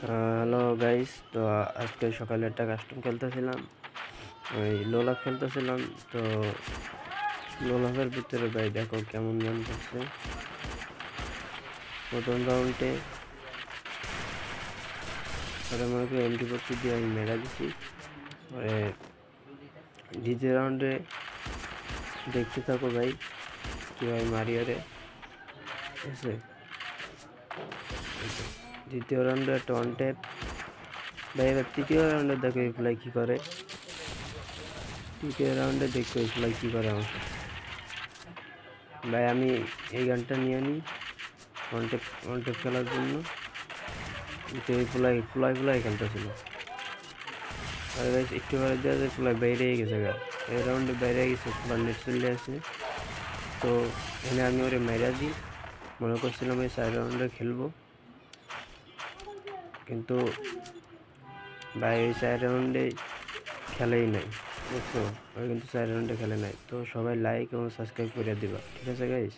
Hello guys, তো আজকে সকালে একটা কাস্টম খেলতেছিলাম, ওই লোলাপ খেলতেছিলাম। তো লোলাপের ভিতরে ভাই দেখো কেমন রান করছে। প্রথম রাউন্ডে ওরা মনে করি এমটি40 দিয়ে আমি মেরা দিছি। পরে দ্বিতীয় রাউন্ডে দেখতে থাকো ভাই কীভাবে মারি ওরে, ঠিক আছে। দ্বিতীয় রাউন্ডে একটা ওয়ান ট্যাপ ভাই। এবার তৃতীয় রাউন্ডে দেখো এই ফ্লাই কী করে। তৃতীয় রাউন্ডে দেখো এই ফ্লাই কী করে আমার সাথে। ভাই আমি এই গানটা নিয়ে নিই ওয়ান ট্যাপ খেলার জন্য। কিন্তু এই ফুলাই খেলতেছিল। আর ভাই একটু বাইরে দেওয়া যায়, ফুলাই বাইরে গেছে গা। এই রাউন্ডে বাইরে গেছে, ফুলার নেট চলে আসে। তো এখানে আমি ওরে মেরা দিই, মনে করছিলাম এই 4 রাউন্ডে খেলবো, কিন্তু ভাই এই 4 রাউন্ডে খেলেই নাই, বুঝছো। ওই কিন্তু 4 রাউন্ডে খেলে নাই। তো সবাই লাইক এবং সাবস্ক্রাইব করে দিবা, ঠিক আছে গাইস।